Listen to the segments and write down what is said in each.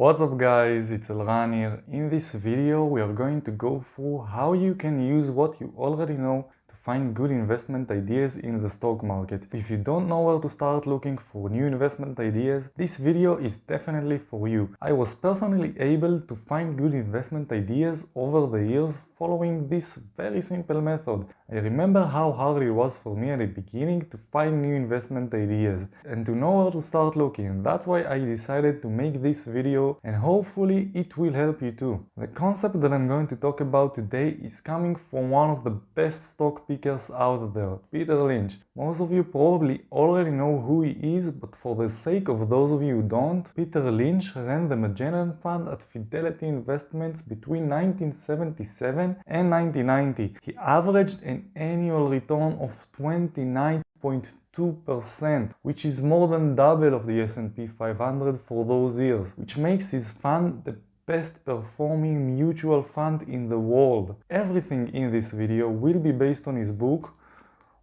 What's up guys, it's Elran here. In this video we are going to go through how you can use what you already know to find good investment ideas in the stock market. If you don't know where to start looking for new investment ideas, this video is definitely for you. I was personally able to find good investment ideas over the years following this very simple method. I remember how hard it was for me at the beginning to find new investment ideas and to know where to start looking. That's why I decided to make this video, and hopefully it will help you too. The concept that I'm going to talk about today is coming from one of the best stock pickers out there, Peter Lynch. Most of you probably already know who he is, but for the sake of those of you who don't, Peter Lynch ran the Magellan Fund at Fidelity Investments between 1977 and 1990. He averaged an annual return of 29.2%, which is more than double of the S&P 500 for those years, which makes his fund the best performing mutual fund in the world. Everything in this video will be based on his book,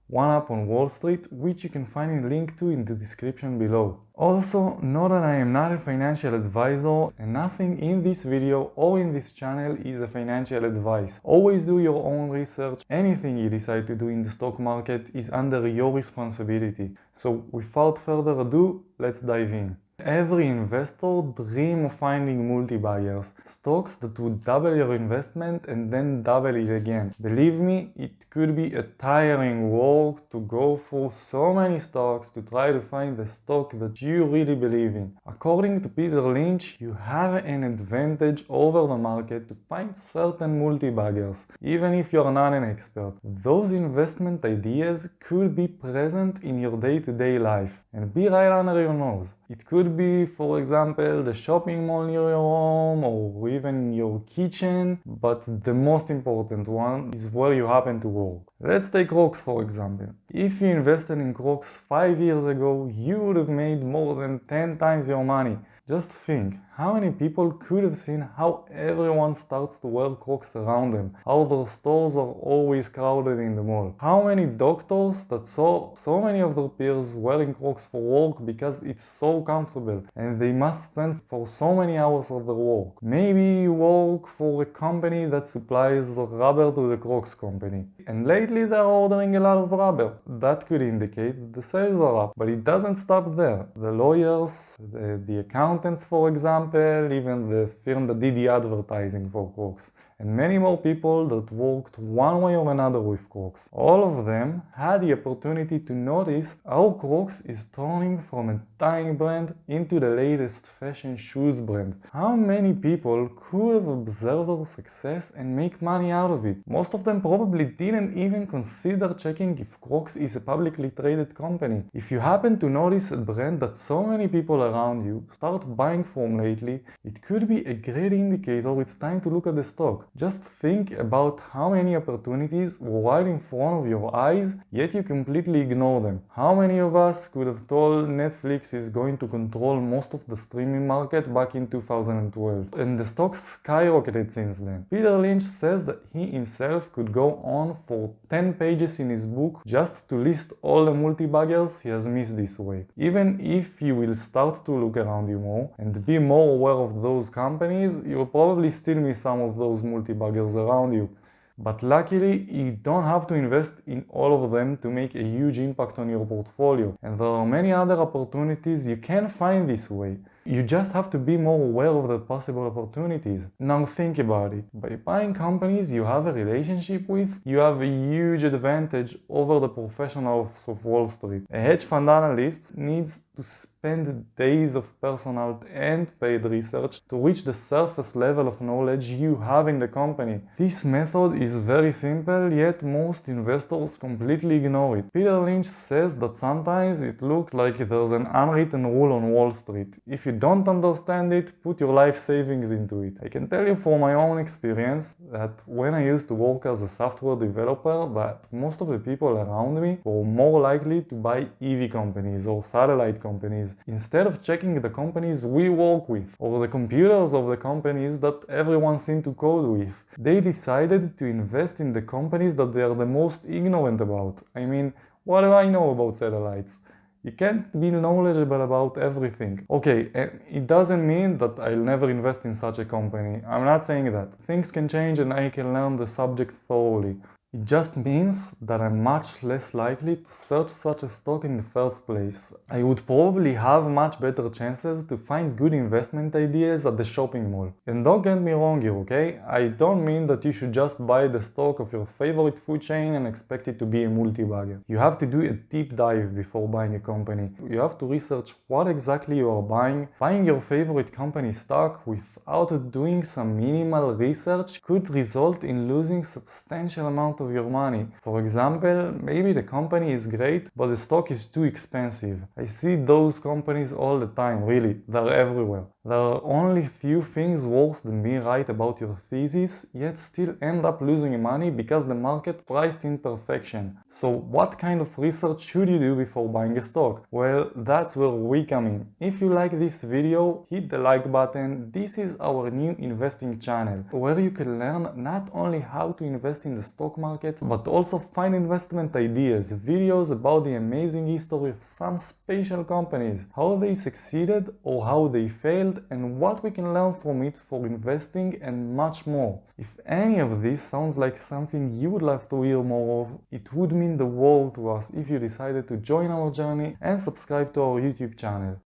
One Up on Wall Street, which you can find a link to in the description below. Also, know that I am not a financial advisor and nothing in this video or in this channel is a financial advice. Always do your own research. Anything you decide to do in the stock market is under your responsibility. So without further ado, let's dive in. Every investor dreams of finding multi-baggers, stocks that would double your investment and then double it again. Believe me, it could be a tiring work to go through so many stocks to try to find the stock that you really believe in. According to Peter Lynch, you have an advantage over the market to find certain multi-baggers, even if you're not an expert. Those investment ideas could be present in your day-to-day life and be right under your nose. It could be, for example, the shopping mall near your home or even your kitchen, but the most important one is where you happen to work. Let's take Crocs for example. If you invested in Crocs 5 years ago, you would have made more than 10 times your money. Just think, how many people could have seen how everyone starts to wear Crocs around them, how their stores are always crowded in the mall, how many doctors that saw so many of their peers wearing Crocs for work because it's so comfortable and they must stand for so many hours of their work. Maybe you work for a company that supplies rubber to the Crocs company, and lately they're ordering a lot of rubber. That could indicate that the sales are up, but it doesn't stop there. The lawyers, the accountants for example, even the firm that did the advertising for Crocs, and many more people that worked one way or another with Crocs. All of them had the opportunity to notice how Crocs is turning from a dying brand into the latest fashion shoes brand. How many people could have observed their success and make money out of it? Most of them probably didn't even consider checking if Crocs is a publicly traded company. If you happen to notice a brand that so many people around you start buying from lately, it could be a great indicator it's time to look at the stock. Just think about how many opportunities were right in front of your eyes, yet you completely ignore them. How many of us could have told Netflix is going to control most of the streaming market back in 2012? And the stock skyrocketed since then. Peter Lynch says that he himself could go on for 10 pages in his book just to list all the multi-baggers he has missed this way. Even if you will start to look around you more and be more aware of those companies, you'll probably still miss some of those multi-baggers around you. But luckily, you don't have to invest in all of them to make a huge impact on your portfolio. And there are many other opportunities you can find this way. You just have to be more aware of the possible opportunities. Now think about it. By buying companies you have a relationship with, you have a huge advantage over the professionals of Wall Street. A hedge fund analyst needs to spend days of personal and paid research to reach the surface level of knowledge you have in the company. This method is very simple, yet most investors completely ignore it. Peter Lynch says that sometimes it looks like there's an unwritten rule on Wall Street. If you don't understand it, put your life savings into it. I can tell you from my own experience that when I used to work as a software developer, that most of the people around me were more likely to buy EV companies or satellite companies instead of checking the companies we work with or the computers of the companies that everyone seemed to code with. They decided to invest in the companies that they are the most ignorant about. I mean, what do I know about satellites? You can't be knowledgeable about everything. Okay, it doesn't mean that I'll never invest in such a company. I'm not saying that. Things can change and I can learn the subject thoroughly. It just means that I'm much less likely to search such a stock in the first place. I would probably have much better chances to find good investment ideas at the shopping mall. And don't get me wrong here, okay? I don't mean that you should just buy the stock of your favorite food chain and expect it to be a multi-bagger. You have to do a deep dive before buying a company. You have to research what exactly you are buying. Buying your favorite company stock without doing some minimal research could result in losing substantial amount of your money. For example, maybe the company is great, but the stock is too expensive. I see those companies all the time, really. They're everywhere. There are only few things worse than being right about your thesis, yet still end up losing money because the market priced in perfection. So what kind of research should you do before buying a stock? Well, that's where we come in. If you like this video, hit the like button. This is our new investing channel, where you can learn not only how to invest in the stock market, but also find investment ideas, videos about the amazing history of some special companies, how they succeeded or how they failed, and what we can learn from it for investing, and much more. If any of this sounds like something you would love to hear more of, it would mean the world to us if you decided to join our journey and subscribe to our YouTube channel.